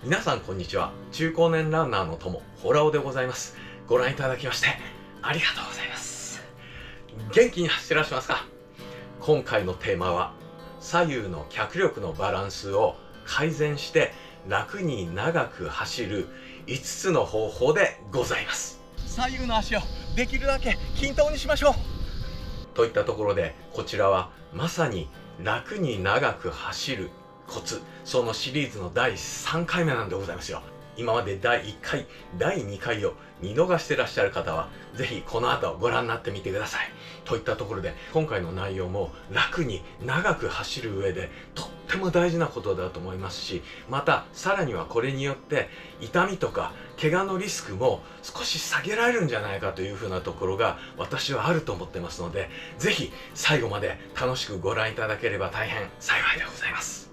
皆さんこんにちは。中高年ランナーの友、ホラオでございます。ご覧いただきましてありがとうございます。元気に走ってらっしゃいますか？今回のテーマは左右の脚力のバランスを改善して楽に長く走る5つの方法でございます。左右の足をできるだけ均等にしましょうといったところで、こちらはまさに楽に長く走るコツ、そのシリーズの第3回目なんでございますよ。今まで第1回、第2回を見逃してらっしゃる方はぜひこの後ご覧になってみてくださいといったところで、今回の内容も楽に長く走る上でとっても大事なことだと思いますし、またさらにはこれによって痛みとか怪我のリスクも少し下げられるんじゃないかというふうなところが私はあると思ってますので、ぜひ最後まで楽しくご覧いただければ大変幸いでございます。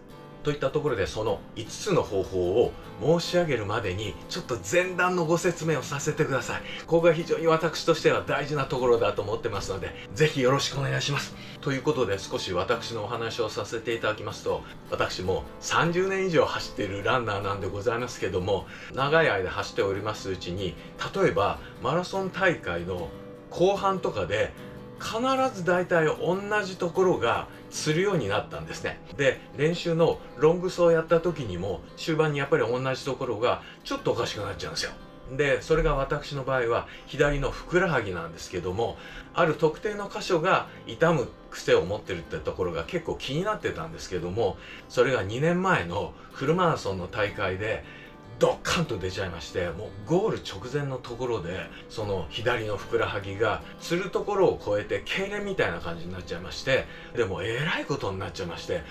といったところで、その5つの方法を申し上げるまでにちょっと前段のご説明をさせてください。ここが非常に私としては大事なところだと思ってますので、ぜひよろしくお願いします。ということで、少し私のお話をさせていただきますと、私も30年以上走っているランナーなんでございますけども、長い間走っておりますうちに、例えばマラソン大会の後半とかで必ず大体同じところがするようになったんですね。で、練習のロング走をやった時にも終盤にやっぱり同じところがちょっとおかしくなっちゃうんですよ。で、それが私の場合は左のふくらはぎなんですけども、ある特定の箇所が痛む癖を持ってるってところが結構気になってたんですけども、それが2年前のフルマラソンの大会でドッカンと出ちゃいまして、もうゴール直前のところでその左のふくらはぎがつるところを越えて痙攣みたいな感じになっちゃいまして、でもえらいことになっちゃいまして、さ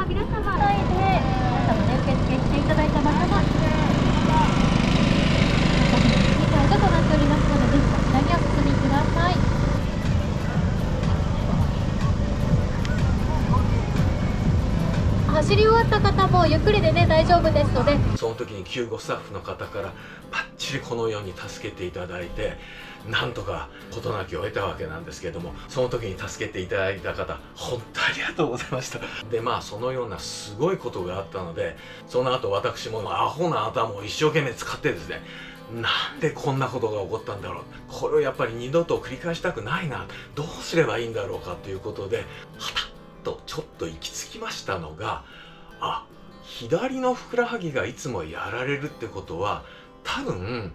あ皆様、皆様ね、受付していただいたままの2回となっておりますので、ぜひこちらにお進みください。走り終わった方もゆっくりでね大丈夫ですので、その時に救護スタッフの方からバッチリこのように助けていただいて、なんとか事なきを得たわけなんですけども、その時に助けていただいた方本当ありがとうございました。で、そのようなすごいことがあったので、その後私もアホな頭を一生懸命使ってですね、なんでこんなことが起こったんだろう、これをやっぱり二度と繰り返したくないな、どうすればいいんだろうかということで、はたっとちょっと行き着きましたのが、左のふくらはぎがいつもやられるってことは、多分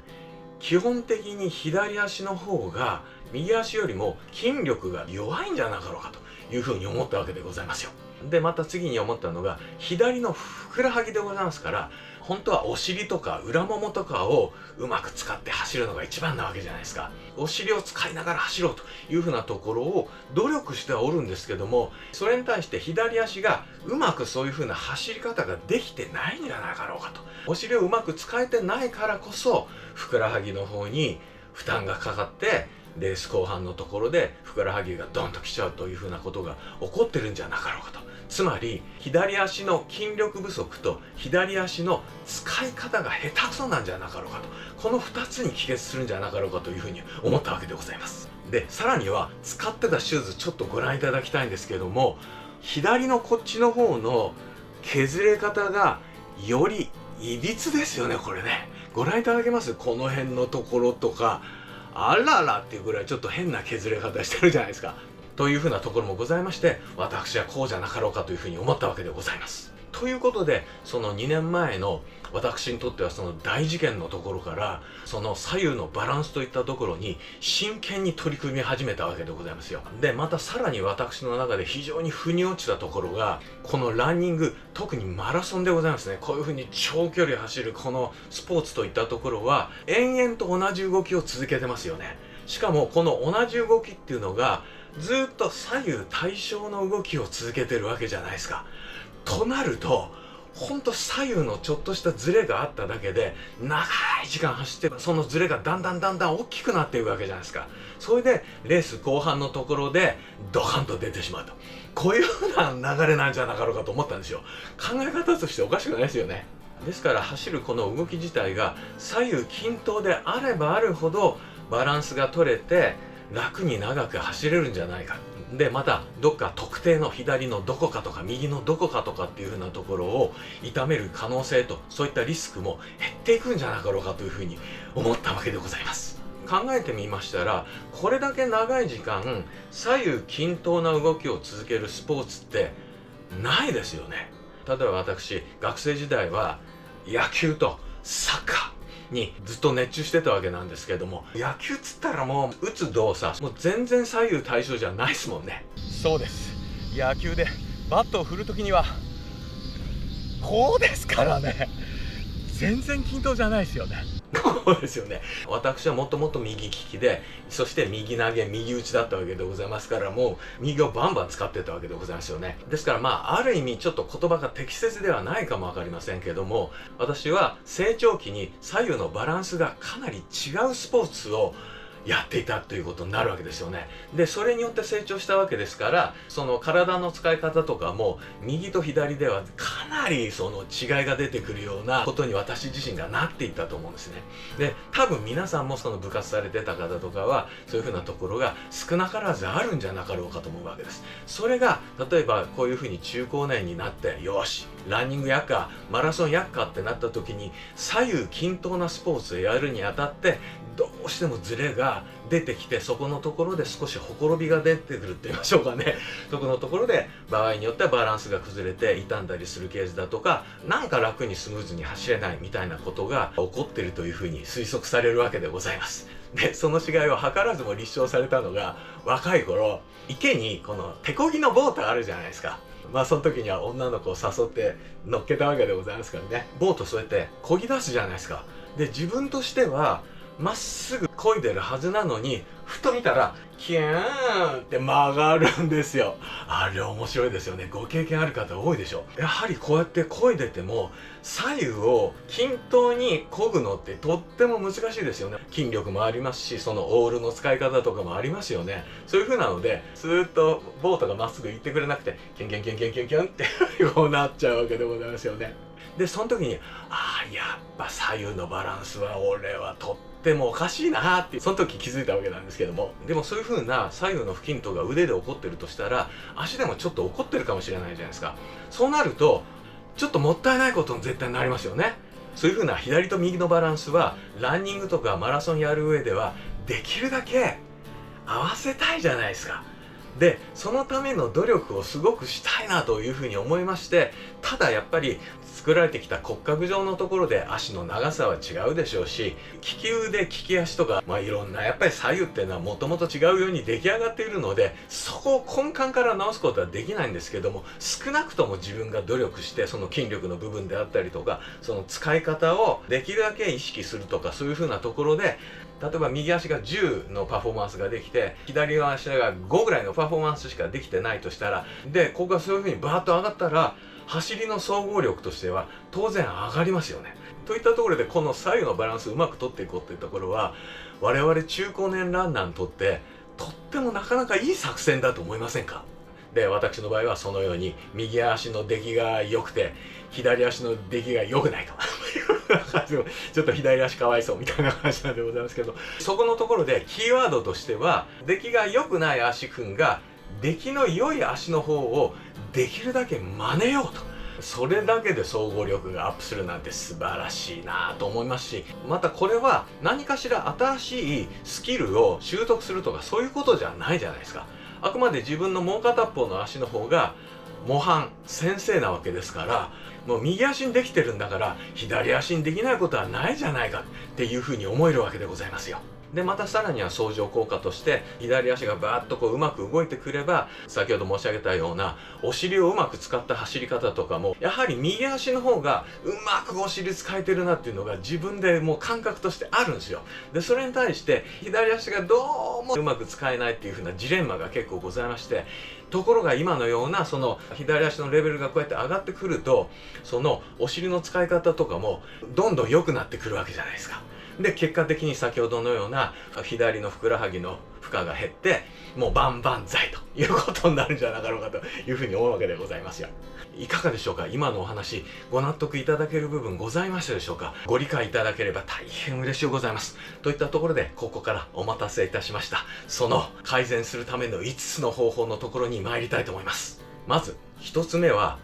基本的に左足の方が右足よりも筋力が弱いんじゃなかろうかというふうに思ったわけでございますよ。で、また次に思ったのが、左のふくらはぎでございますから、本当はお尻とか裏ももとかをうまく使って走るのが一番なわけじゃないですか。お尻を使いながら走ろうというふうなところを努力してはおるんですけども、それに対して左足がうまくそういうふうな走り方ができてないんじゃなかろうかと。お尻をうまく使えてないからこそふくらはぎの方に負担がかかって、レース後半のところでふくらはぎがドンときちゃうというふうなことが起こってるんじゃなかろうかと。つまり左足の筋力不足と左足の使い方が下手くそなんじゃなかろうかと、この2つに帰結するんじゃなかろうかというふうに思ったわけでございます。で、さらには使ってたシューズちょっとご覧いただきたいんですけども、左のこっちの方の削れ方がよりいびつですよね。これね、ご覧いただけます？この辺のところとか、あららっていうぐらいちょっと変な削れ方してるじゃないですか。というふうなところもございまして、私はこうじゃなかろうかというふうに思ったわけでございます。ということで、その2年前の私にとってはその大事件のところから、その左右のバランスといったところに真剣に取り組み始めたわけでございますよ。で、またさらに私の中で非常に腑に落ちたところが、このランニング、特にマラソンでございますね。こういうふうに長距離走るこのスポーツといったところは延々と同じ動きを続けてますよね。しかもこの同じ動きっていうのがずっと左右対称の動きを続けてるわけじゃないですか。となると、ほんと左右のちょっとしたズレがあっただけで長い時間走って、そのズレがだんだん大きくなっていくわけじゃないですか。それでレース後半のところでドカンと出てしまうと、こういう風な流れなんじゃなかろうかと思ったんですよ。考え方としておかしくないですよね。ですから走るこの動き自体が左右均等であればあるほどバランスが取れて楽に長く走れるんじゃないか。でまたどっか特定の左のどこかとか右のどこかとかっていうふうなところを痛める可能性と、そういったリスクも減っていくんじゃなかろうかというふうに思ったわけでございます。考えてみましたら、これだけ長い時間左右均等な動きを続けるスポーツってないですよね。例えば私、学生時代は野球とサッカーにずっと熱中してたわけなんですけども、野球っつったらもう打つ動作もう全然左右対称じゃないですもんね。そうです、野球でバットを振るときにはこうですからね、全然均等じゃないですよね。そうですよね。私はもともと右利きで、そして右投げ右打ちだったわけでございますから、もう右をバンバン使ってたわけでございますよね。ですからある意味ちょっと言葉が適切ではないかも分かりませんけども、私は成長期に左右のバランスがかなり違うスポーツをやっていたということになるわけですよね。でそれによって成長したわけですから、その体の使い方とかも右と左ではかなりその違いが出てくるようなことに私自身がなっていったと思うんですね。で多分皆さんもその部活されてた方とかはそういうふうなところが少なからずあるんじゃなかろうかと思うわけです。それが例えばこういうふうに中高年になって、よしランニングやっかマラソンやっかってなった時に、左右均等なスポーツをやるにあたってどうしてもズレが出てきて、そこのところで少しほころびが出てくるって言いましょうかね。そこのところで場合によってはバランスが崩れて傷んだりするケースだとか、なんか楽にスムーズに走れないみたいなことが起こっているというふうに推測されるわけでございます。でその違いを図らずも立証されたのが、若い頃池にこの手漕ぎのボートあるじゃないですか。その時には女の子を誘って乗っけたわけでございますからね。ボートそうやって漕ぎ出すじゃないですか。で自分としてはまっすぐ漕いでるはずなのに、ふと見たらキューンって曲がるんですよ。あれ面白いですよね。ご経験ある方多いでしょ。やはりこうやって漕いでても左右を均等に漕ぐのってとっても難しいですよね。筋力もありますし、そのオールの使い方とかもありますよね。そういう風なのでずーっとボートがまっすぐ行ってくれなくてキュンキュンキュンキュンキュンキュンってこうなっちゃうわけでございますよね。でその時にやっぱ左右のバランスは俺はとってもおかしいなってその時気づいたわけなんですけども、でもそういう風な左右の不均等が腕で起こってるとしたら、足でもちょっと起こってるかもしれないじゃないですか。そうなるとちょっともったいないことに絶対になりますよね。そういう風な左と右のバランスはランニングとかマラソンやる上ではできるだけ合わせたいじゃないですか。でそのための努力をすごくしたいなというふうに思いまして、ただやっぱり作られてきた骨格上のところで足の長さは違うでしょうし、利き腕利き足とか、いろんなやっぱり左右っていうのはもともと違うように出来上がっているので、そこを根幹から直すことはできないんですけども、少なくとも自分が努力してその筋力の部分であったりとか、その使い方をできるだけ意識するとか、そういうふうなところで、例えば右足が10のパフォーマンスができて左の足が5ぐらいのパフォーマンスしかできてないとしたら、でここがそういうふうにバーッと上がったら走りの総合力としては当然上がりますよね。といったところでこの左右のバランスをうまく取っていこうっていうところは、我々中高年ランナーにとってとってもなかなかいい作戦だと思いませんか？で私の場合はそのように右足の出来が良くて左足の出来が良くないとちょっと左足かわいそうみたいな感じなんでございますけど、そこのところでキーワードとしては、出来が良くない足君が出来の良い足の方をできるだけ真似ようと、それだけで総合力がアップするなんて素晴らしいなと思いますし、またこれは何かしら新しいスキルを習得するとかそういうことじゃないじゃないですか。あくまで自分のもう片方の足の方が模範先生なわけですから、もう右足にできてるんだから左足にできないことはないじゃないかっていうふうに思えるわけでございますよ。でまたさらには相乗効果として左足がバーッとこううまく動いてくれば、先ほど申し上げたようなお尻をうまく使った走り方とかもやはり右足の方がうまくお尻使えてるなっていうのが自分でもう感覚としてあるんですよ。でそれに対して左足がどうもうまく使えないっていう風なジレンマが結構ございまして、ところが今のようなその左足のレベルがこうやって上がってくると、そのお尻の使い方とかもどんどん良くなってくるわけじゃないですか。で結果的に先ほどのような左のふくらはぎの負荷が減ってもう万々歳ということになるんじゃなかろうかというふうに思うわけでございますよ。いかがでしょうか。今のお話ご納得いただける部分ございましたでしょうか。ご理解いただければ大変嬉しいございます。といったところでここからお待たせいたしました、その改善するための5つの方法のところに参りたいと思います。まず1つ目は、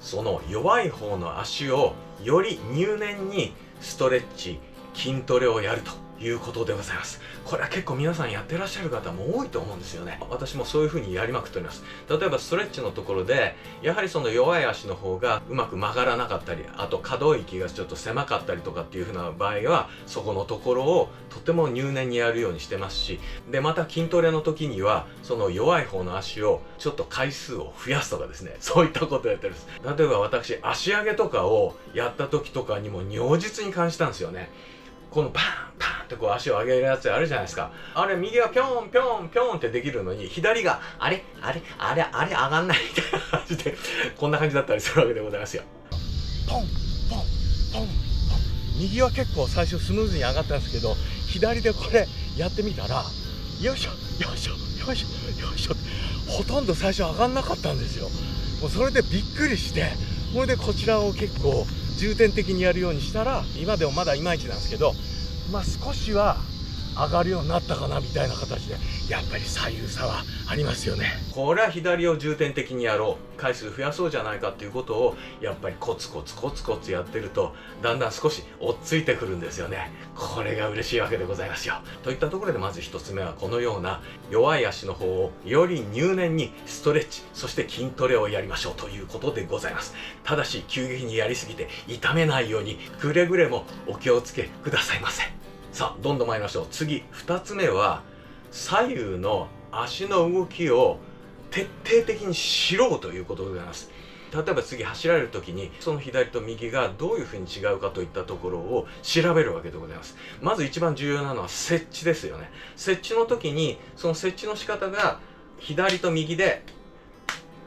その弱い方の足をより入念にストレッチ、筋トレをやるということでございます。これは結構皆さんやってらっしゃる方も多いと思うんですよね。私もそういう風にやりまくっております。例えばストレッチのところでやはりその弱い足の方がうまく曲がらなかったり、あと可動域がちょっと狭かったりとかっていう風な場合は、そこのところをとても入念にやるようにしてますし、でまた筋トレの時にはその弱い方の足をちょっと回数を増やすとかですね、そういったことをやってるんです。例えば私足上げとかをやった時とかにも如実に感じたんですよね。このパンパンってこう足を上げるやつあるじゃないですか。あれ右がピョンピョンピョンってできるのに、左があれ上がんないみたいな感じでこんな感じだったりするわけでございますよ。ポンポンポンポン。右は結構最初スムーズに上がったんですけど、左でこれやってみたらよいしょよいしょよいしょよいしょってほとんど最初上がんなかったんですよ。もうそれでびっくりして、これでこちらを結構重点的にやるようにしたら、今でもまだいまいちなんですけど、少しは上がるようになったかなみたいな形で、やっぱり左右差はありますよね。これは左を重点的にやろう、回数増やそうじゃないかっていうことをやっぱりコツコツコツコツやってると、だんだん少し追っついてくるんですよね。これが嬉しいわけでございますよ。といったところでまず1つ目は、このような弱い足の方をより入念にストレッチ、そして筋トレをやりましょうということでございます。ただし急激にやりすぎて痛めないようにくれぐれもお気をつけくださいませ。さあどんどん参りましょう。次2つ目は、左右の足の動きを徹底的に知ろうということでございます。例えば次走られる時にその左と右がどういうふうに違うかといったところを調べるわけでございます。まず一番重要なのは接地ですよね。接地の時にその接地の仕方が左と右で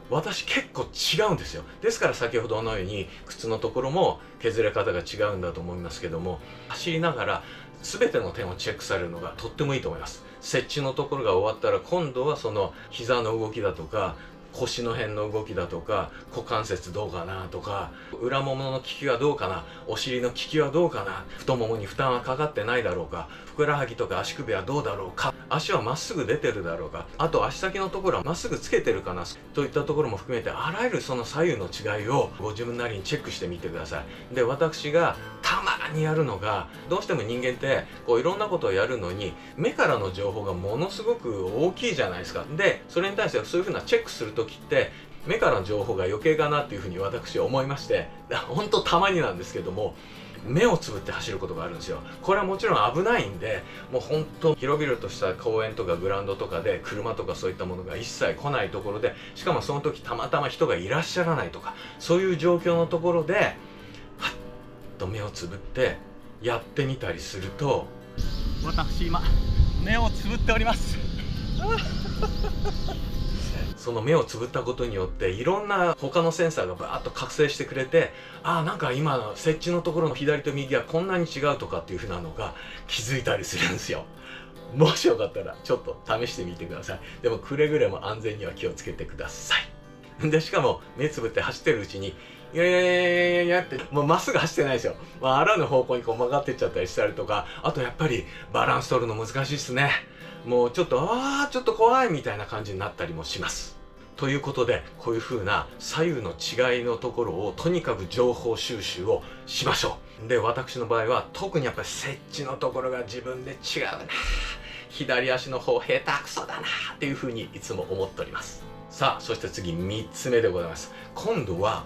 私結構違うんですよ。ですから先ほどのように靴のところも削れ方が違うんだと思いますけども、走りながら全ての点をチェックされるのがとってもいいと思います。接地のところが終わったら、今度はその膝の動きだとか腰の辺の動きだとか、股関節どうかなとか、裏ももの効きはどうかな、お尻の効きはどうかな、太ももに負担はかかってないだろうか、ふくらはぎとか足首はどうだろうか、足はまっすぐ出てるだろうか、あと足先のところはまっすぐつけてるかなといったところも含めて、あらゆるその左右の違いをご自分なりにチェックしてみてください。で、私がたまにやるのが、どうしても人間ってこういろんなことをやるのに目からの情報がものすごく大きいじゃないですか。でそれに対してそういうふうなチェックする時って目からの情報が余計かなっていうふうに私は思いまして、本当たまになんですけども、目をつぶって走ることがあるんですよ。これはもちろん危ないんで、もう本当広々とした公園とかグラウンドとかで車とかそういったものが一切来ないところで、しかもその時たまたま人がいらっしゃらないとか、そういう状況のところではっと目をつぶってやってみたりすると、私今目をつぶっておりますその目をつぶったことによっていろんな他のセンサーがバーッと覚醒してくれて、なんか今の接地のところの左と右がこんなに違うとかっていう風なのが気づいたりするんですよ。もしよかったらちょっと試してみてください。でもくれぐれも安全には気をつけてください。でしかも目つぶって走ってるうちにいやってもうまっすぐ走ってないですよ。あらぬ方向にこう曲がってっちゃったりしたりとか、あとやっぱりバランス取るの難しいですね。もうちょっとちょっと怖いみたいな感じになったりもします。ということで、こういう風な左右の違いのところをとにかく情報収集をしましょう。で、私の場合は特にやっぱり接地のところが自分で違うな、左足の方下手くそだなっていう風にいつも思っております。さあ、そして次3つ目でございます。今度は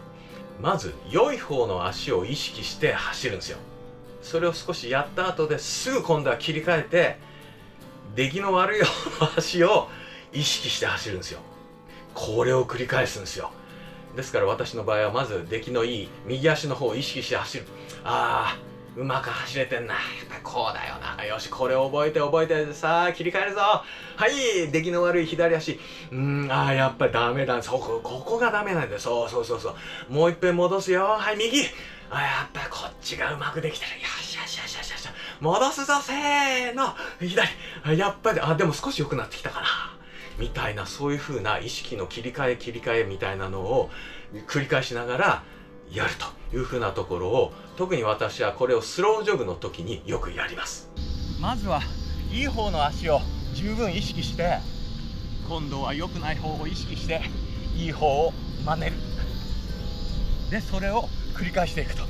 まず良い方の足を意識して走るんですよ。それを少しやった後ですぐ今度は切り替えて、出来の悪い方の足を意識して走るんですよ。これを繰り返すんですよ。ですから私の場合はまず出来のいい右足の方を意識して走る。うまく走れてんな、やっぱりこうだよな、よしこれを覚えてさあ切り替えるぞ、はい、出来の悪い左足、やっぱりダメだ、ここがダメなんだよ、そうもう一遍戻すよ、はい右、やっぱりこっちがうまくできてる、よし戻すぞ、せーの左、やっぱりでも少し良くなってきたかな、みたいな、そういう風な意識の切り替えみたいなのを繰り返しながらやるという風なところを、特に私はこれをスロージョグの時によくやります。まずはいい方の足を十分意識して、今度は良くない方を意識していい方を真似る。でそれを繰り返していくと。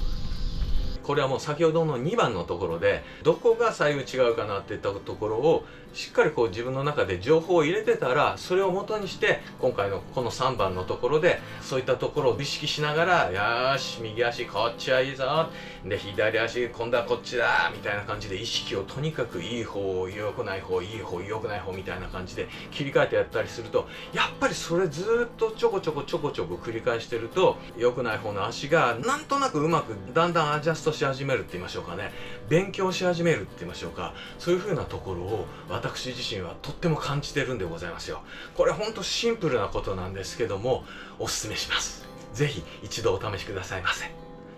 これはもう先ほどの2番のところで、どこが左右違うかなっていったところをしっかりこう自分の中で情報を入れてたら、それを元にして今回のこの3番のところでそういったところを意識しながら、よーし右足こっちはいいぞ、で左足今度はこっちだみたいな感じで、意識をとにかくいい方、良くない方、いい方、良くない方みたいな感じで切り替えてやったりすると、やっぱりそれずっとちょこちょこ繰り返してると、良くない方の足がなんとなくうまくだんだんアジャストし始めるって言いましょうかね、勉強し始めるって言いましょうか、そういう風なところを私自身はとっても感じてるんでございますよ。これほんとシンプルなことなんですけども、おすすめします。ぜひ一度お試しくださいませ。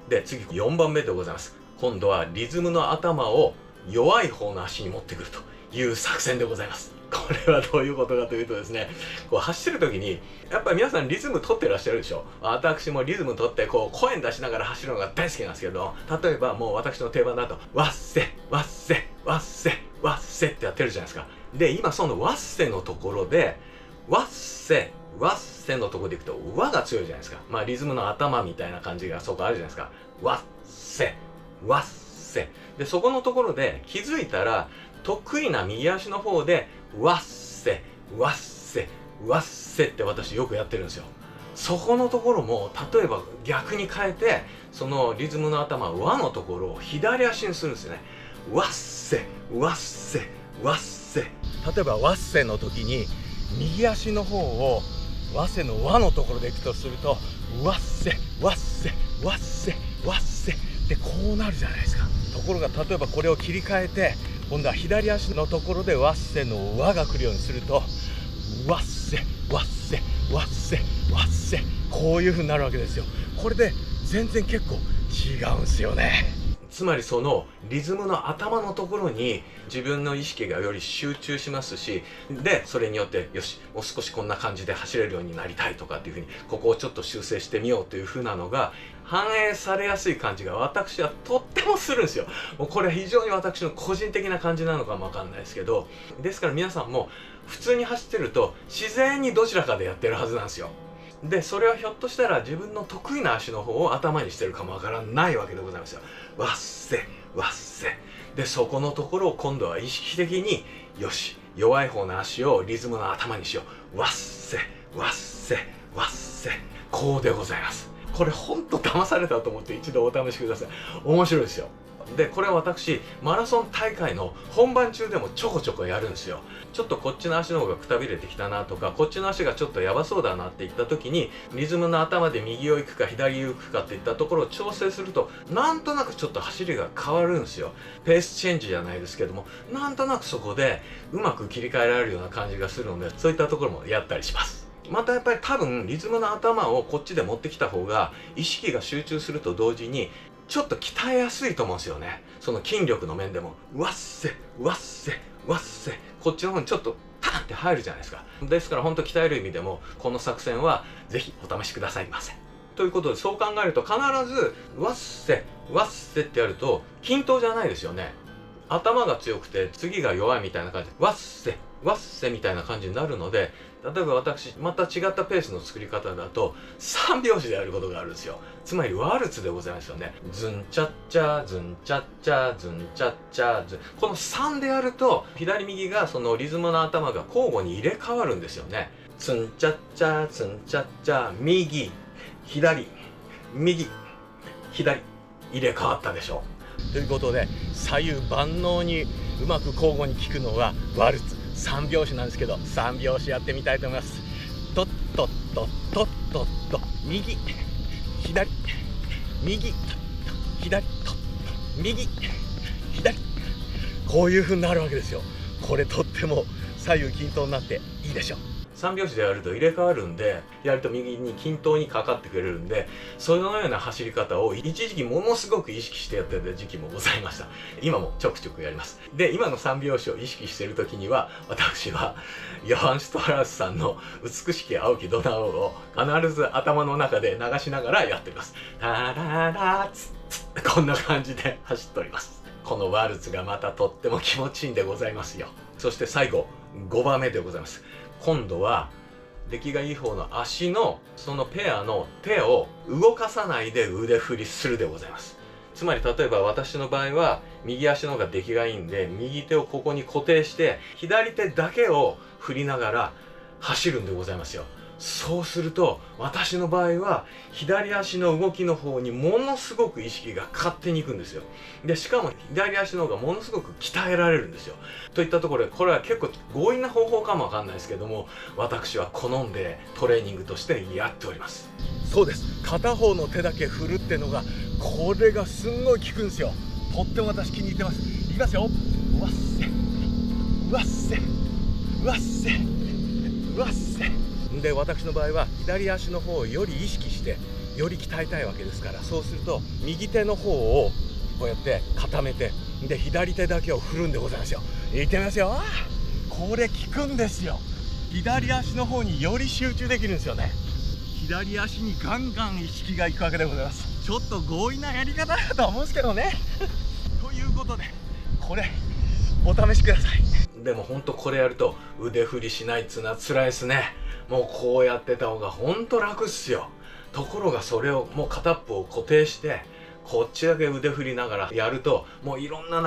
で次4番目でございます。今度はリズムの頭を弱い方の足に持ってくるという作戦でございます。これはどういうことかというとですね、こう走る時にやっぱり皆さんリズム取ってらっしゃるでしょ。私もリズム取ってこう声出しながら走るのが大好きなんですけど、例えばもう私の定番だとワッセワッセワッセワッセってやってるじゃないですか。で今そのワッセのところでワッセワッセのところでいくと和が強いじゃないですか。まあリズムの頭みたいな感じがそこあるじゃないですか。ワッセワッセで、そこのところで気づいたら得意な右足の方でワッセワッセワッセって私よくやってるんですよ。そこのところも例えば逆に変えて、そのリズムの頭和のところを左足にするんですよね。ワッセワッセワッセ。例えばワッセの時に右足の方をワッセの和のところでいくとすると、ワッセワッセワッセワッセってこうなるじゃないですか。ところが例えばこれを切り替えて、今度は左足のところでワッセの和が来るようにすると、ワッセワッセワッセワッセ、こういう風になるわけですよ。これで全然結構違うんですよね。つまりそのリズムの頭のところに自分の意識がより集中しますし、でそれによってよしもう少しこんな感じで走れるようになりたいとかっていう風に、ここをちょっと修正してみようという風なのが反映されやすい感じが私はとってもするんですよ。もうこれは非常に私の個人的な感じなのかもわかんないですけど、ですから皆さんも普通に走ってると自然にどちらかでやってるはずなんですよ。でそれはひょっとしたら自分の得意な足の方を頭にしてるかもわからないわけでございますよ。ワッセワッセで、そこのところを今度は意識的に、よし弱い方の足をリズムの頭にしよう、ワッセワッセワッセ、こうでございます。これほんと騙されたと思って一度お試しください。面白いですよ。でこれは私マラソン大会の本番中でもちょこちょこやるんですよ。ちょっとこっちの足の方がくたびれてきたなとか、こっちの足がちょっとやばそうだなっていった時に、リズムの頭で右を行くか左を行くかっていったところを調整すると、なんとなくちょっと走りが変わるんですよ。ペースチェンジじゃないですけども、なんとなくそこでうまく切り替えられるような感じがするので、そういったところもやったりします。またやっぱり多分リズムの頭をこっちで持ってきた方が意識が集中すると同時にちょっと鍛えやすいと思うんですよね。その筋力の面でもワッセワッセワッセ、こっちの方にちょっとタンって入るじゃないですか。ですから本当鍛える意味でもこの作戦はぜひお試しくださいませ。ということで、そう考えると必ずワッセワッセってやると均等じゃないですよね。頭が強くて次が弱いみたいな感じでワッセワッセみたいな感じになるので、例えば私また違ったペースの作り方だと3拍子でやることがあるんですよ。つまりワルツでございますよね。ズンチャッチャズンチャッチャズンチャッチャズン、この3でやると左右がそのリズムの頭が交互に入れ替わるんですよね。ツンチャッチャツンチャッチャ、右左右左、入れ替わったでしょ。ということで左右万能にうまく交互に効くのはワルツ3拍子なんですけど、3拍子やってみたいと思います。トットットトットット、右左右左右左、こういう風になるわけですよ。これとっても左右均等になっていいでしょう。3拍子でやると入れ替わるんで、左と右に均等にかかってくれるんで、そのような走り方を一時期ものすごく意識してやってた時期もございました。今もちょくちょくやります。で、今の3拍子を意識している時には、私はヨハン・シュトラウスさんの美しき青きドナウを必ず頭の中で流しながらやっております。タララツッツッ、こんな感じで走っております。このワルツがまたとっても気持ちいいんでございますよ。そして最後5番目でございます。今度は出来がいい方の足のそのペアの手を動かさないで腕振りするでございます。つまり例えば私の場合は右足の方が出来がいいんで、右手をここに固定して左手だけを振りながら走るんでございますよ。そうすると私の場合は左足の動きの方にものすごく意識が勝手にいくんですよ。でしかも左足の方がものすごく鍛えられるんですよ。といったところで、これは結構強引な方法かもわかんないですけども、私は好んでトレーニングとしてやっております。そうです、片方の手だけ振るってのが、これがすんごい効くんですよ。とっても私気に入ってます。いきますよ。うわっせうわっせうわっせうわっせで、私の場合は左足の方をより意識してより鍛えたいわけですから、そうすると右手の方をこうやって固めて、で左手だけを振るんでございますよ。いってみますよ。これ効くんですよ。左足の方により集中できるんですよね。左足にガンガン意識がいくわけでございます。ちょっと強引なやり方だと思うんですけどねということで、これお試しください。でもほんとこれやると腕振りしないっつうのは辛いですね。もうこうやってた方がほんと楽っすよ。ところがそれをもう片っぽを固定してこっちだけ腕振りながらやると、もういろんな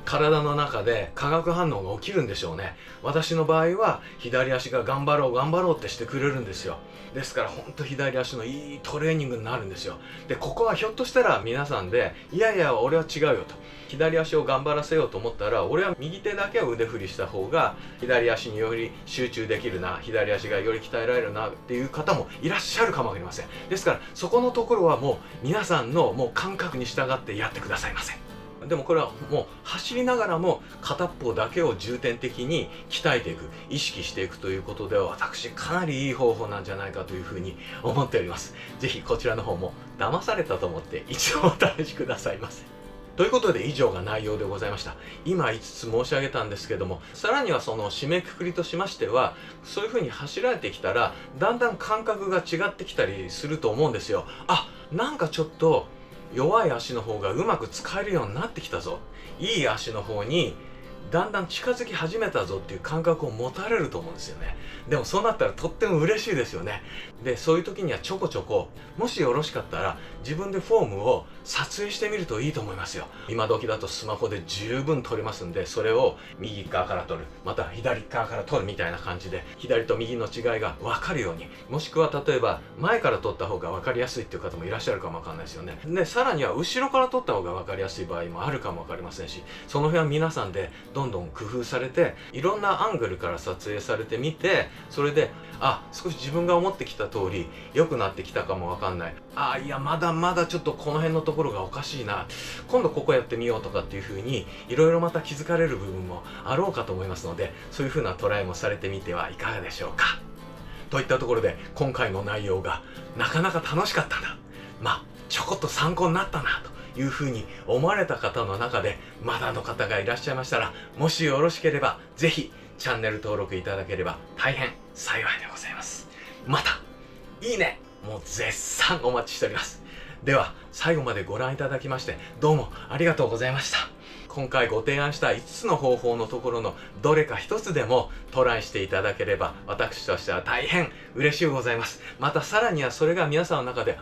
体の中で化学反応が起きるんでしょうね。私の場合は左足が頑張ろう頑張ろうってしてくれるんですよ。ですからほんと左足のいいトレーニングになるんですよ。でここはひょっとしたら皆さんで、いやいや俺は違うよと、左足を頑張らせようと思ったら、俺は右手だけを腕振りした方が左足により集中できるな、左足がより鍛えられるなっていう方もいらっしゃるかもしれません。ですからそこのところはもう皆さんのもう感覚に従ってやってくださいませ。でもこれはもう走りながらも片方だけを重点的に鍛えていく、意識していくということでは、私かなりいい方法なんじゃないかというふうに思っております。ぜひこちらの方も騙されたと思って一度お試しくださいませ。ということで以上が内容でございました。今5つ申し上げたんですけども、さらにはその締めくくりとしましては、そういうふうに走られてきたらだんだん感覚が違ってきたりすると思うんですよ。あ、なんかちょっと弱い足の方がうまく使えるようになってきたぞ、いい足の方にだんだん近づき始めたぞっていう感覚を持たれると思うんですよね。でもそうなったらとっても嬉しいですよね。でそういう時にはちょこちょこ、もしよろしかったら自分でフォームを撮影してみるといいと思いますよ。今時だとスマホで十分撮れますんで、それを右側から撮る、また左側から撮るみたいな感じで、左と右の違いが分かるように、もしくは例えば前から撮った方が分かりやすいっていう方もいらっしゃるかもわかんないですよね。でさらには後ろから撮った方が分かりやすい場合もあるかもわかりませんし、その辺は皆さんでどんどん工夫されて、いろんなアングルから撮影されてみて、それで少し自分が思ってきた通り良くなってきたかもわかんない、いやまだまだちょっとこの辺のところがおかしいな、今度ここやってみようとかっていう風にいろいろまた気づかれる部分もあろうかと思いますので、そういう風なトライもされてみてはいかがでしょうか。といったところで今回の内容がなかなか楽しかったな、ちょこっと参考になったなというふうに思われた方の中で、まだの方がいらっしゃいましたら、もしよろしければぜひチャンネル登録いただければ大変幸いでございます。またいいねもう絶賛お待ちしております。では最後までご覧いただきましてどうもありがとうございました。今回ご提案した5つの方法のところのどれか1つでもトライしていただければ私としては大変嬉しいございます。またさらにはそれが皆さんの中で、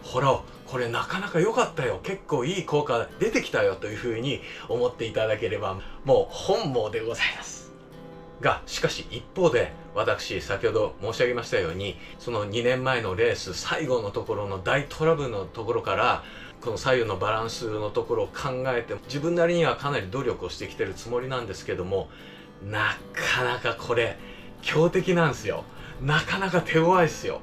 ほらこれなかなか良かったよ、結構いい効果出てきたよというふうに思っていただければもう本望でございます。がしかし一方で、私先ほど申し上げましたように、その2年前のレース最後のところの大トラブルのところから、この左右のバランスのところを考えて自分なりにはかなり努力をしてきてるつもりなんですけども、なかなかこれ強敵なんですよ。なかなか手強いですよ。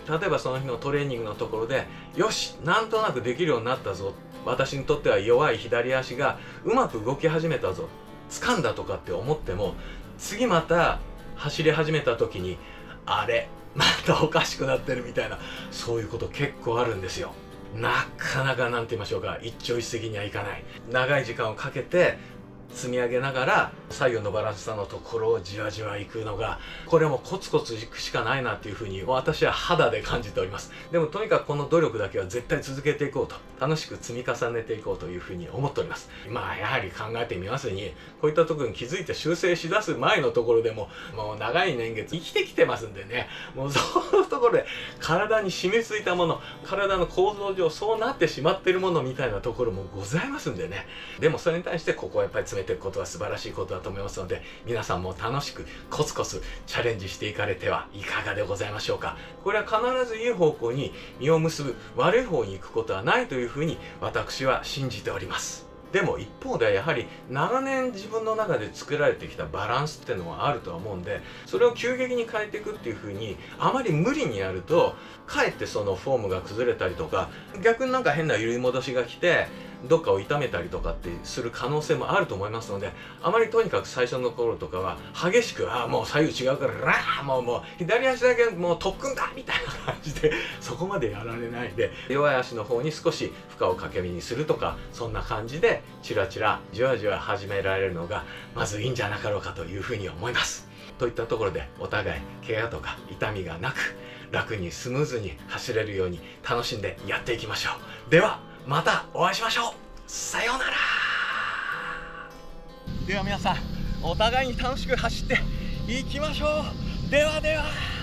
例えばその日のトレーニングのところで、よしなんとなくできるようになったぞ、私にとっては弱い左足がうまく動き始めたぞ、掴んだとかって思っても、次また走り始めた時にあれまたおかしくなってるみたいな、そういうこと結構あるんですよ。なかなかなんて言いましょうか、一朝一夕にはいかない。長い時間をかけて積み上げながら左右のバランス差のところをじわじわいくのが、これもコツコツいくしかないなっていうふうに私は肌で感じております。でもとにかくこの努力だけは絶対続けていこうと、楽しく積み重ねていこうというふうに思っております。まあやはり考えてみますに、こういったところに気づいて修正しだす前のところでもう長い年月生きてきてますんでね、もうそういうところで体に染みついたもの、体の構造上そうなってしまっているものみたいなところもございますんでね。でもそれに対してここはやっぱり詰めていくことは素晴らしいことだと思いますので、皆さんも楽しくコツコツチャレンジしていかれてはいかがでございましょうか。これは必ずいい方向に実を結ぶ、悪い方に行くことはないというふうに私は信じております。でも一方ではやはり長年自分の中で作られてきたバランスっていうのはあるとは思うんで、それを急激に変えていくっていうふうにあまり無理にやると、かえってそのフォームが崩れたりとか、逆になんか変な揺り戻しが来てどっかを痛めたりとかってする可能性もあると思いますので、あまりとにかく最初の頃とかは激しくもう左右違うからもう左足だけもう特訓だみたいな感じでそこまでやられないで、弱い足の方に少し負荷をかけ身にするとか、そんな感じでチラチラじわじわ始められるのがまずいいんじゃなかろうかというふうに思います。といったところで、お互い怪我とか痛みがなく楽にスムーズに走れるように楽しんでやっていきましょう。ではまたお会いしましょう。さようなら。では皆さん、お互いに楽しく走っていきましょう。ではでは。